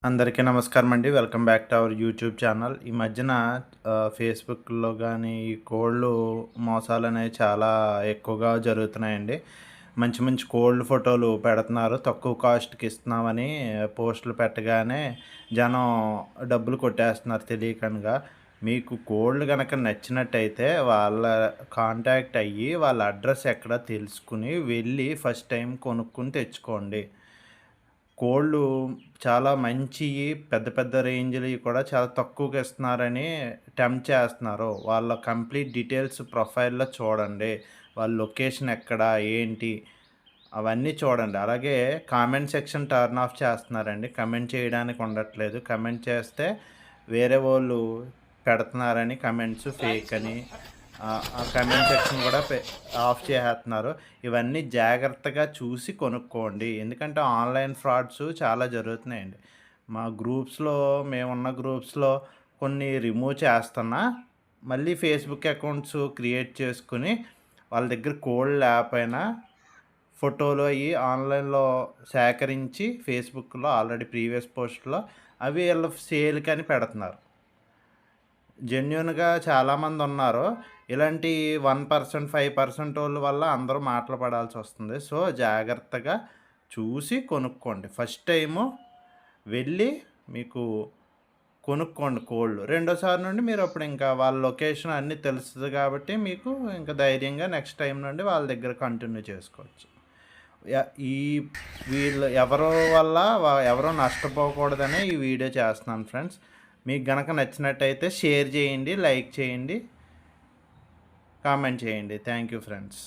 అందరికీ నమస్కారం అండి. Welcome back to our YouTube channel. ఈ మధ్యన ఫేస్‌బుక్‌లో గానీ, ఈ కోళ్ళు మోసాలనేవి చాలా ఎక్కువగా జరుగుతున్నాయండి. మంచి మంచి కోళ్ళు ఫోటోలు పెడుతున్నారు. తక్కువ కాస్ట్‌కి ఇస్తున్నామని పోస్టులు పెట్టగానే జనం డబ్బులు కొట్టేస్తున్నారు తెలియకంగా. మీకు కోళ్ళు గనక నచ్చినట్టయితే వాళ్ళ కాంటాక్ట్ అయ్యి, వాళ్ళ అడ్రెస్ ఎక్కడో తెలుసుకొని, వెళ్ళి ఫస్ట్ టైమ్ కొనుక్కొని తెచ్చుకోండి. కోళ్ళు చాలా మంచియి పెద్ద పెద్ద రేంజ్‌లియి కూడా చాలా తక్కువకి ఇస్తున్నారని టెంప్ట్ చేస్తున్నారు. వాళ్ళ కంప్లీట్ డీటెయిల్స్ ప్రొఫైల్‌లో చూడండి. వాళ్ళ లొకేషన్ ఎక్కడ? ఏంటి? అవన్నీ చూడండి. అలాగే కామెంట్ సెక్షన్ టర్న్ ఆఫ్ చేస్తున్నారండి. కమెంట్ చేయడానికి ఉండట్లేదు. కమెంట్ చేస్తే వేరే వోళ్ళు పెడుతున్నారని కమెంట్స్ ఫేక్ అని ఆ కమెంట్ సెక్షన్ కూడా ఆఫ్ చేసేస్తున్నారు. ఇవన్నీ జాగ్రత్తగా చూసి కొనుక్కోండి. ఎందుకంటే ఆన్‌లైన్ ఫ్రాడ్స్ చాలా జరుగుతున్నాయండి. మా గ్రూప్స్‌లో మేమున్న గ్రూప్స్‌లో కొన్ని రిమూవ్ చేస్తున్నా, మళ్ళీ ఫేస్‌బుక్ అకౌంట్స్ క్రియేట్ చేసుకొని వాళ్ళ దగ్గర కోడ్ లేకపోయినా ఫోటోలు అయ్యి ఆన్‌లైన్‌లో సేకరించి ఫేస్‌బుక్‌లో ఆల్రెడీ ప్రీవియస్ పోస్ట్‌లో అవి ఈళ్ళు సేల్‌కని పెడుతున్నారు. జెన్యూన్‌గా చాలామందున్నారు. ఇలాంటి 1%, 5% వోళ్ళ వల్ల అందరూ మాటలు పడాల్సొస్తుంది. సో, జాగ్రత్తగా చూసి కొనుక్కోండి. ఫస్ట్ టైము వెళ్ళి మీకు కొనుక్కోండి కోళ్ళు. రెండోసారి నుండి మీరప్పుడు ఇంకా వాళ్ళ లొకేషన్ అన్నీ తెలుస్తది కాబట్టి మీకు ఇంకా ధైర్యంగా నెక్స్ట్ టైమ్ నుండి వాళ్ళ దగ్గర కంటిన్యూ చేసుకోవచ్చు. య ఈ వీళ్ళు ఎవరో వల్ల ఎవరు నష్టపోకూడదనే ఈ వీడియో చేస్తున్నాను ఫ్రెండ్స్. మీకు గనక నచ్చినట్టయితే షేర్ చేయండి, లైక్ చేయండి, కామెంట్ చేయండి. Thank you friends.